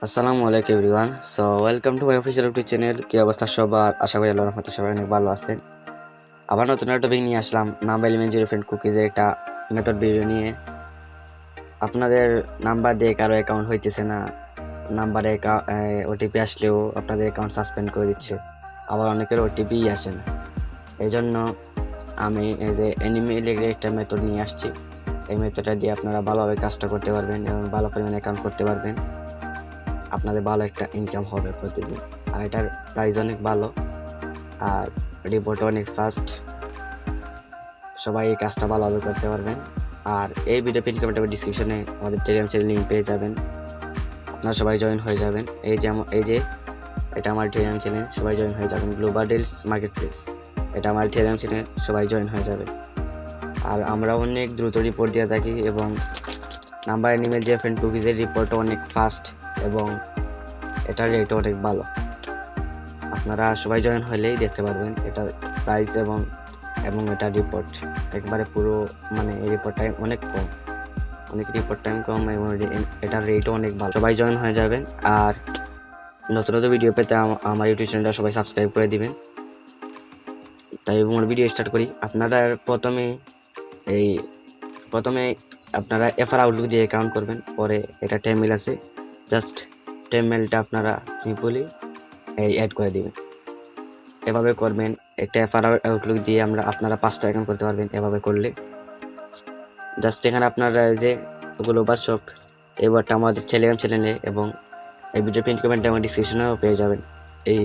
আসসালামু আলাইকুম everyone. So welcome to my official YouTube channel. কি অবস্থা সবার? আশা করি আল্লাহর রহমতে সবাই অনেক ভালো আছেন। আবার নতুন একটা টপিক নিয়ে আসলাম, নাম্বার এলিমেন্ট জিরো ফ্রেন্ড কুকিজের একটা মেথড ভিডিও নিয়ে। আপনাদের নাম্বার দিয়ে কারো অ্যাকাউন্ট হইতেছে না, নাম্বারে ওটিপি আসলেও আপনাদের অ্যাকাউন্ট সাসপেন্ড করে দিচ্ছে, আবার অনেকের ওটিপি আসে না। এই জন্য আমি এই যে অ্যানিমে লেগে একটা মেথড নিয়ে আসছি। এই মেথডটা দিয়ে আপনারা ভালোভাবে কাজটা করতে পারবেন এবং ভালো পরিমাণে অ্যাকাউন্ট করতে পারবেন। আপনাদের ভালো একটা ইনকাম হবে প্রতিদিন, আর এটার প্রাইস অনেক ভালো, আর রিপোর্ট অনেক ফাস্ট। সবাই এই কাজটা ভালোভাবে করতে পারবেন। আর এই ভিডিও পিন কমেন্ট ডিসক্রিপশনে আমাদের টেলিগ্রাম চ্যানেল লিঙ্ক পেয়ে যাবেন, আপনারা সবাই জয়েন হয়ে যাবেন। এই যে এটা আমার টেলিগ্রাম চ্যানেল, সবাই জয়েন হয়ে যাবেন। গ্লোবাল ডিলস মার্কেট প্লেস, এটা আমার টেলিগ্রাম চ্যানেল, সবাই জয়েন হয়ে যাবেন। আর আমরা অনেক দ্রুত রিপোর্ট দিয়ে থাকি এবং নাম্বার অ্যানিমেল যে ফ্রেন্ড কুকিজের রিপোর্টও অনেক ফাস্ট এবং এটার রেটও অনেক ভালো। আপনারা সবাই জয়েন হলেই দেখতে পারবেন এটার প্রাইস এবং এটার রিপোর্ট একবারে পুরো, মানে এই রিপোর্ট টাইম অনেক কম, অনেক রিপোর্ট টাইম কম এবং এটার রেটও অনেক ভালো। সবাই জয়েন হয়ে যাবেন। আর নতুন নতুন ভিডিও পেতে আমার ইউটিউব চ্যানেলটা সবাই সাবস্ক্রাইব করে দিবেন। তাই আমার ভিডিও স্টার্ট করি। আপনারা প্রথমে আপনারা এফআর আউটলুক দিয়ে অ্যাকাউন্ট করবেন, পরে এটা টেমেল আছে, জাস্ট টেমেলটা আপনারা সিম্পলি অ্যাড করে দিবেন। এভাবে করবেন। একটা এফআর আউটলুক দিয়ে আপনারা 5টা অ্যাকাউন্ট করতে পারবেন এভাবে করলে। জাস্ট এখানে আপনারা যে গ্লোবাল শপ এই বটটা আমাদের টেলিগ্রাম চ্যানেলে এবং এই ভিডিও প্রিন্ট কমেন্টে আমার ডিসক্রিপশনেও পেয়ে যাবেন এই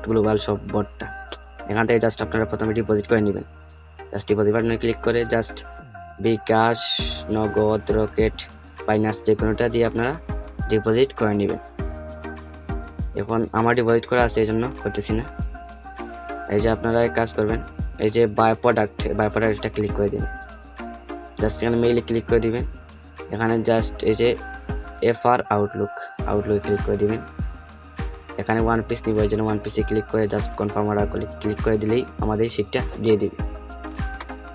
গ্লোবাল শপ বটটা। এখান থেকে জাস্ট আপনারা প্রথমে ডিপোজিট করে নেবেন। জাস্ট ডিপোজিট বাটনে ক্লিক করে জাস্ট বিকাশ, নগদ, রকেট, বাইনান্স যে কোনোটা দিয়ে আপনারা ডিপোজিট করে নেবেন। এখন আমার ডিপোজিট করা আছে এই জন্য করতেছি না। এই যে আপনারা কাজ করবেন, এই যে বাই প্রোডাক্টটা ক্লিক করে দিবেন। জাস্ট এখানে মেইলে ক্লিক করে দিবেন। এখানে জাস্ট এই যে এফআর আউটলুক ক্লিক করে দিবেন। এখানে ওয়ান পিস নিব, এই জন্য ওয়ান পিসে ক্লিক করে জাস্ট কনফার্ম অর্ডার ক্লিক করে দিলেই আমাদের শিটটা দিয়ে দিবে।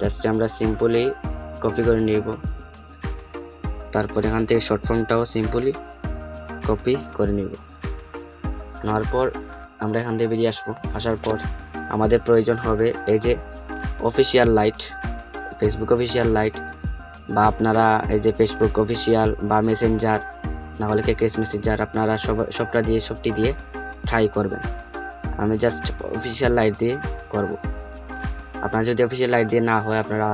জাস্ট আমরা সিম্পলি কপি করে নিব। তারপর এখান থেকে শর্ট ফর্মটাও সিম্পলি কপি করে নিব। নেওয়ার পর আমরা এখান থেকে বেরিয়ে আসার পর আমাদের প্রয়োজন হবে এই যে official light, Facebook official light, বা আপনারা এই যে ফেসবুক অফিসিয়াল বা মেসেঞ্জার, না হলে কেকেস মেসেঞ্জার, আপনারা সবটি দিয়ে ট্রাই করবেন। আমি জাস্ট অফিসিয়াল লাইট দিয়ে করব। আপনারা যদি অফিসিয়াল লাইট দিয়ে না হয়, আপনারা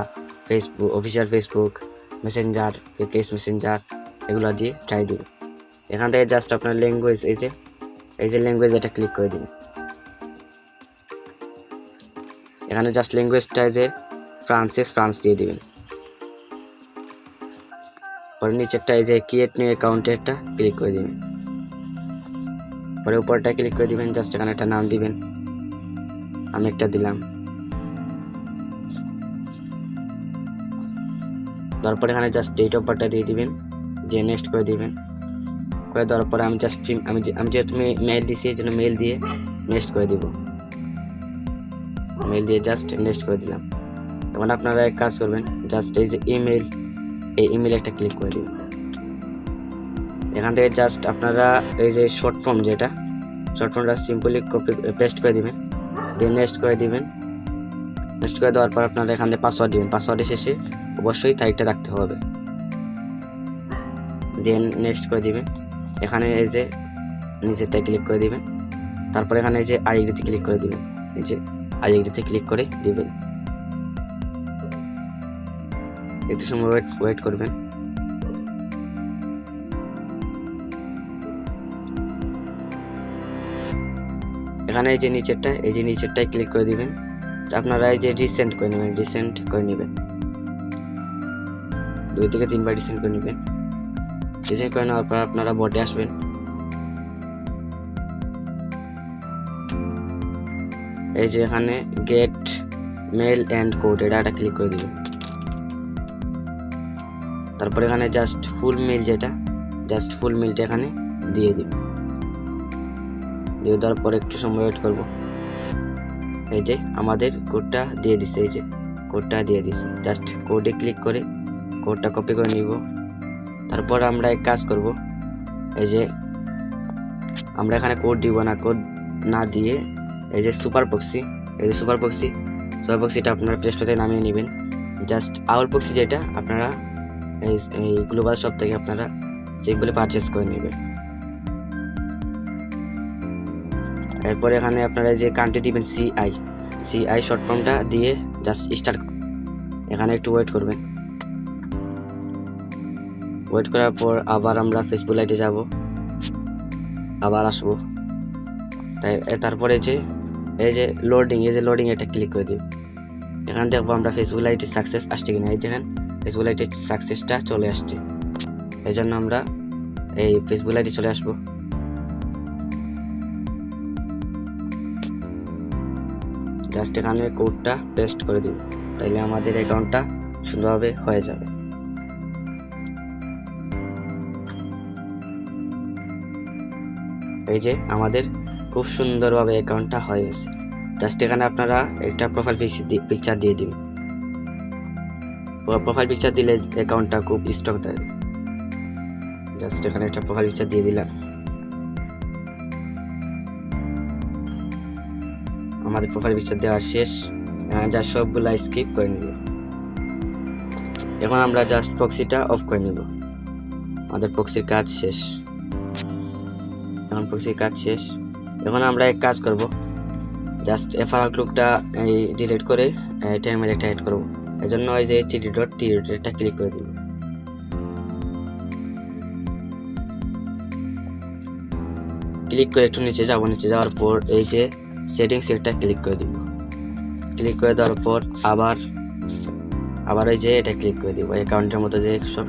অফিসিয়াল ফেসবুক মেসেঞ্জার, কেকেস মেসেঞ্জার এগুলো দিয়ে ট্রাই দিবেন। এখান থেকে জাস্ট আপনার ল্যাঙ্গুয়েজ, এই যে ল্যাঙ্গুয়েজ, এটা ক্লিক করে দিন। এখানে জাস্ট ল্যাঙ্গুয়েজটা যে ফ্রান্স দিয়ে দিবেন। পরে নিচেরটা এই যে ক্রিয়েট নিউ অ্যাকাউন্টেরটা ক্লিক করে দিবেন। পরে উপরটা ক্লিক করে দিবেন। জাস্ট এখানে একটা নাম দিবেন, আমি একটা দিলাম। তারপর এখানে জাস্ট ডেট অফ বার্থটা দিয়ে দিবেন, দিয়ে নেক্সট করে দিবেন। করে দেওয়ার পরে আমি যেহেতু মেল দিছি এই জন্য মেল দিয়ে নেক্সট করে দিব। মেল দিয়ে জাস্ট নেক্সট করে দিলাম। এখন আপনারা এক কাজ করবেন, জাস্ট এই যে এই ইমেল একটা ক্লিক করে দিবেন। এখান থেকে জাস্ট আপনারা এই যে শর্ট ফর্মটা সিম্পলি কপি পেস্ট করে দিবেন, দিয়ে নেক্সট করে দিবেন। নেক্সট করে দেওয়ার পর আপনারা এখান থেকে পাসওয়ার্ড দিবেন। পাসওয়ার্ডের শেষে অবশ্যই তারিখটা রাখতে হবে। দেন নেক্সট করে দিবেন। এখানে এই যে নিচেরটা ক্লিক করে দিবেন। তারপর এখানে এই যে আই এগ্রিতে ক্লিক করে দিবেন। এই যে আই এগ্রিতে ক্লিক করে দিবেন। একটু সময় ওয়েট করবেন। এখানে এই যে নিচেরটায় ক্লিক করে দিবেন। আপনারা এই যে রিসেন্ট করে নেবেন। 2 থেকে 3 বার রিসেন্ট করে নেবেন। রিসেন্ট করে নেওয়ার পর আপনারা বটে আসবেন। এই যে এখানে গেট মেল অ্যান্ড কোড, এটা ক্লিক করে দিবেন। তারপর এখানে জাস্ট ফুল মেলটা এখানে দিয়ে দিবেন। দিয়ে দেওয়ার পর একটু সময় ওয়েট করব। এই যে আমাদের কোডটা দিয়ে দিছে, জাস্ট কোডে ক্লিক করে কোডটা কপি করে নিব। তারপর আমরা এক কাজ করব, এই যে আমরা এখানে কোড দিব না, কোড না দিয়ে এই যে সুপার প্রক্সি, এই যে সুপার প্রক্সিটা আপনারা প্লে স্টোর থেকে নামিয়ে নেবেন। জাস্ট আউল প্রক্সি যেটা আপনারা এই গ্লোবাল শপ থেকে আপনারা যেগুলো পারচেস করে নেবেন। এরপর এখানে আপনারা যে কান্ট্রি দিবেন সিআই শর্ট ফর্মটা দিয়ে জাস্ট স্টার্ট। এখানে একটু ওয়েট করবেন। ওয়েট করার পর আবার আমরা ফেসবুক লাইটে যাব, আবার আসবো। তারপরে এই যে লোডিং এটা ক্লিক করে দিই। এখানে দেখবো আমরা ফেসবুক লাইটের সাকসেস আসছে কিনা। এই দেখেন ফেসবুক লাইটের সাকসেসটা চলে আসছে। এই জন্য আমরা এই ফেসবুক লাইটে চলে আসবো। জাস্ট এখানে কোডটা পেস্ট করে দিব, তাইলে আমাদের অ্যাকাউন্টটা সুন্দরভাবে হয়ে যাবে। এই যে আমাদের খুব সুন্দরভাবে অ্যাকাউন্টটা হয়ে গেছে। জাস্ট এখানে আপনারা একটা প্রোফাইল পিকচার দিয়ে দিন। প্রোফাইল পিকচার দিলে অ্যাকাউন্টটা খুব স্ট্রং থাকে। জাস্ট এখানে একটা প্রোফাইল পিকচার দিয়ে দিলাম। আমাদের প্রোফাইল পিকচার দেওয়া শেষ। যা সবগুলা স্কিপ করে নিব। এখন আমরা জাস্ট প্রক্সিটা অফ করে নিব। আমাদের প্রক্সির কাজ শেষ। এখন আমরা এক কাজ করব, জাস্ট এফআর আউটলুকটা এই ডিলিট করে টেমএল একটা অ্যাড করব। এজন্য এই যে থ্রি ডটটা ক্লিক করে দিব। ক্লিক করে একটু নিচে যাব। নিচে যাওয়ার পর এই যে সেটিংস এটা ক্লিক করে দিব। ক্লিক করে দেওয়ার পর আবার এই যে এটা ক্লিক করে দিব, অ্যাকাউন্টের মতো যে অপশন।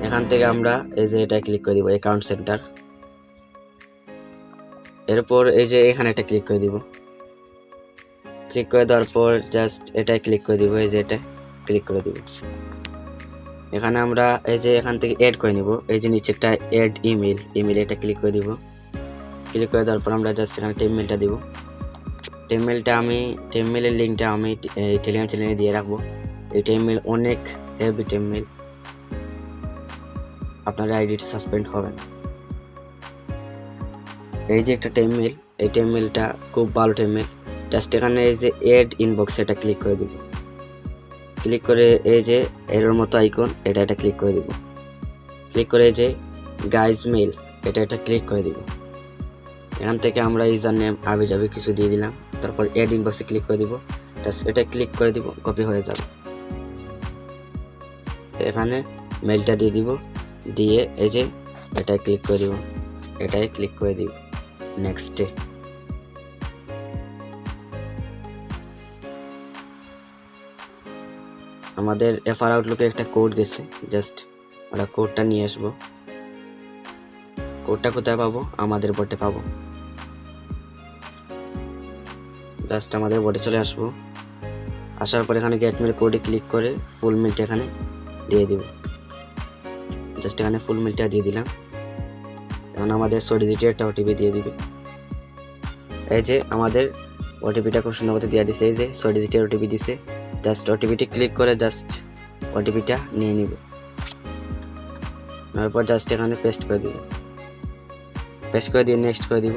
এখান থেকে আমরা এই যে এটা ক্লিক করে দিব, অ্যাকাউন্ট সেন্টার। এরপর এই যে এখানে এটা ক্লিক করে দিব। ক্লিক করে দেওয়ার পর জাস্ট এটা ক্লিক করে দিব, এই যে এটা ক্লিক করে দিব। এখানে আমরা এই যে এখান থেকে অ্যাড করে নিব। এই যে নিচে একটা অ্যাড ইমেল এটা ক্লিক করে দিব। ক্লিক করে দেওয়ার পর আমরা জাস্ট এখানে টেমমেলটা দিব। টেমমেলের লিঙ্কটা আমি টেলিগ্রাম চ্যানেলে দিয়ে রাখবো। এই টেমমেল অনেক হেভি টেমমেল, আপনার আইডি সাসপেন্ড হবে। এই যে একটা টেমমেল, এই টেমমেলটা খুব ভালো টেমমেল। জাস্ট এখানে এই যে অ্যাড ইনবক্স এটা ক্লিক করে দিব। ক্লিক করে এই যে এরর মতো আইকন এটা ক্লিক করে দিব। ক্লিক করে এই যে গাইজ মেল এটা ক্লিক করে দিব। এখান থেকে আমরা ইউজার নেম আবি কিছু দিয়ে দিলাম। তারপর অ্যাড ইনবক্সে ক্লিক করে দিব। জাস্ট এটা ক্লিক করে দিব, কপি হয়ে যাবে। এখানে মেলটা দিয়ে দিব, দিয়ে এই যে এটা ক্লিক করে দিব, এটাই ক্লিক করে দিব নেক্সটে। আমাদের এফআর আউটলুকে একটা কোড গেছে, জাস্ট আমরা কোডটা নিয়ে আসবো। কোডটা কোথায় পাবো? আমাদের বোর্ডে পাবো। জাস্ট আমাদের বোর্ডে চলে আসবো। আসার পর এখানে গেট মেল কোডে ক্লিক করে ফুল মেলটা এখানে দিয়ে দিব। জাস্ট এখানে ফুল মেলটা দিয়ে দিলাম। এখন আমাদের 6 ডিজিটের একটা ওটিপি দিয়ে দিবে। এই যে আমাদের ওটিপিটা খুব সুন্দর মতো দিয়ে দিছে। এই যে 6 ডিজিটের ওটিপি দিছে। জাস্ট ওটিপিটি ক্লিক করে জাস্ট ওটিপিটা নিয়ে নিব। তারপর জাস্ট এখানে পেস্ট করে দিব। পেস্ট করে দিয়ে নেক্সট করে দিব।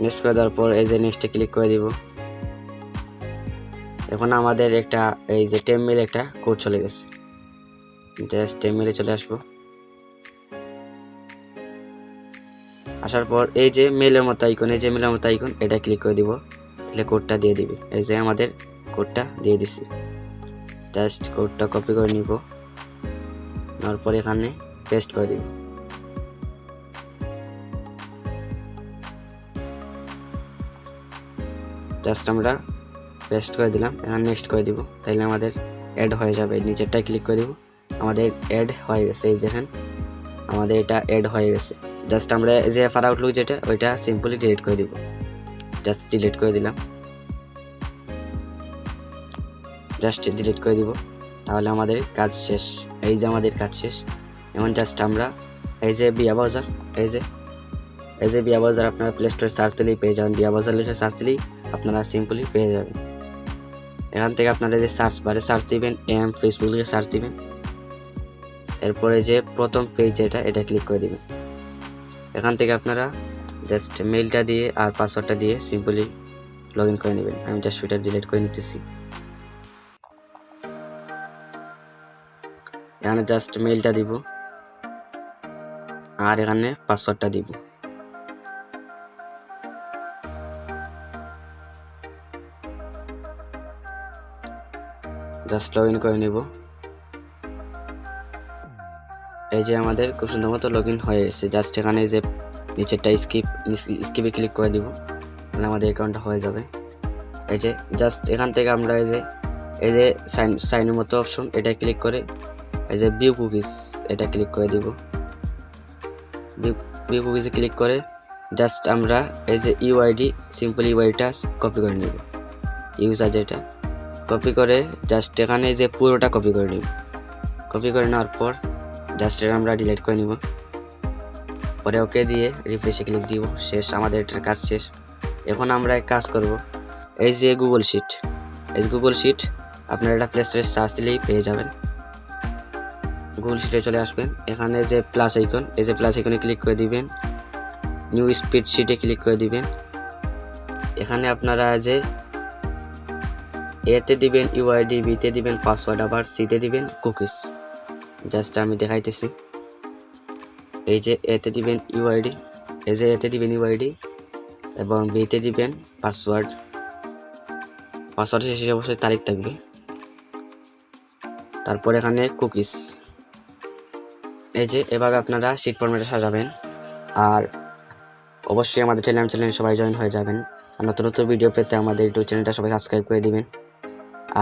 নেক্সট করে দেওয়ার পর এই যে নেক্সটে ক্লিক করে দিব। এখন আমাদের একটা এই যে টেমমেল একটা কোড চলে গেছে। জাস্ট টেমমেলে চলে আসবো। আসার পর এই যে মেলের মতো আইকন, এটা ক্লিক করে দিব। তাহলে কোডটা দিয়ে দিবে। এই যে আমাদের কোডটা দিয়ে দিছি। জাস্ট কোডটা কপি করে নিব, নেওয়ার পর এখানে পেস্ট করে দিব। জাস্ট আমরা পেস্ট করে দিলাম। এখন নেক্সট করে দিব, তাইলে আমাদের অ্যাড হয়ে যাবে। নিচেরটায় ক্লিক করে দিব, আমাদের অ্যাড হয়ে গেছে। এই দেখেন আমাদের এটা অ্যাড হয়ে গেছে। জাস্ট আমরা যে এফআর আউটলুক যেটা ওইটা সিম্পলি ডিলিট করে দিব। জাস্ট ডিলিট করে দিলাম। জাস্ট ডিলিট করে দিব, তাহলে আমাদের কাজ শেষ। এই যে আমাদের কাজ শেষ। এখন জাস্ট আমরা এই যে বিয়া বাজার, এই যে বিয়া বাজার আপনারা প্লে স্টোরে সার্চ দিলেই পেয়ে যাবেন। বিয়া বাজার লিখে সার্চ দিলেই আপনারা সিম্পলি পেয়ে যাবেন। এখান থেকে আপনারা যে সার্চ বারে সার্চ দিবেন, ফেসবুক লিখে সার্চ দিবেন। এরপরে যে প্রথম পেজ এটা ক্লিক করে দিবেন। এখান থেকে আপনারা জাস্ট মেইলটা দিয়ে আর পাসওয়ার্ডটা দিয়ে সিম্পলি লগ ইন করে নেবেন। আমি জাস্ট ওইটা ডিলিট করে নিতেছি। এখানে জাস্ট মেইলটা দিব আর এখানে পাসওয়ার্ডটা দিব। জাস্ট লগ ইন করে নিব। এই যে আমাদের খুব সুন্দর মতো লগ ইন হয়ে গেছে। জাস্ট এখানে যে নিচেরটা স্কিপে ক্লিক করে দিব, তাহলে আমাদের অ্যাকাউন্টটা হয়ে যাবে। এই যে জাস্ট এখান থেকে আমরা এই যে সাইনের মতো অপশন, এটা ক্লিক করে এই যে ভিউ কুকিজ এটা ক্লিক করে দিব। ভিউ কুকিজে ক্লিক করে জাস্ট আমরা এই যে ইউআইডি সিম্পল ইউআইডিটা কপি করে নেব। ইউজার যেটা কপি করে জাস্ট এখানে যে পুরোটা কপি করে নেব। কপি করে নেওয়ার পর জাস্ট এটা আমরা ডিলিট করে নিব। পরে ওকে দিয়ে রিফ্রেশে ক্লিক দিব। শেষ, আমাদের এটার কাজ শেষ। এখন আমরা এক কাজ করব, এই যে গুগল শিট আপনারা এটা প্লে স্টোরে সার্চ দিলেই পেয়ে যাবেন। গুগল শিটে চলে আসবেন। এখানে যে প্লাস আইকন, এই যে প্লাস আইকনে ক্লিক করে দিবেন। নিউ স্প্রেডশিটে ক্লিক করে দিবেন। এখানে আপনারা যে এতে দিবেন ইউআইডি, বিতে দিবেন পাসওয়ার্ড, আবার সিতে দিবেন কুকিজ। জাস্ট আমি দেখাইতেছি। এই যে এতে দিবেন ইউআইডি, এই যে এতে দিবেন ইউআইডি এবং বিতে দিবেন পাসওয়ার্ড। পাসওয়ার্ডের শেষে অবশ্যই তারিখ থাকবে। তারপর এখানে কুকিজ। এই যে এভাবে আপনারা শিট ফরম্যাটে সাজাবেন। আর অবশ্যই আমাদের টেলিগ্রাম চ্যানেলে সবাই জয়েন হয়ে যাবেন। আর নতুন নতুন ভিডিও পেতে আমাদের ইউটিউব চ্যানেলটা সবাই সাবস্ক্রাইব করে দিবেন।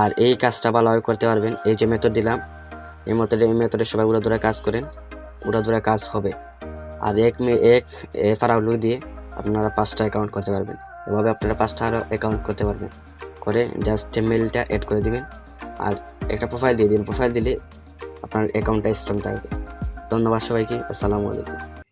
আর এই কাজটা ভালোভাবে করতে পারবেন। এই যে মেথড দিলাম, এই মেথডে সবাই উড়াধুরা কাজ করেন, উড়াধুরা কাজ হবে। আর এক এফআর আউটলুক দিয়ে আপনারা 5টা অ্যাকাউন্ট করতে পারবেন। এভাবে আপনারা 5টা আরও অ্যাকাউন্ট করতে পারবেন। করে জাস্ট মেইলটা অ্যাড করে দিবেন আর একটা প্রোফাইল দিয়ে দিবেন। প্রোফাইল দিলে আপনার অ্যাকাউন্টটা স্ট্রং থাকবে। ধন্যবাদ সবাইকে। আসসালামু আলাইকুম।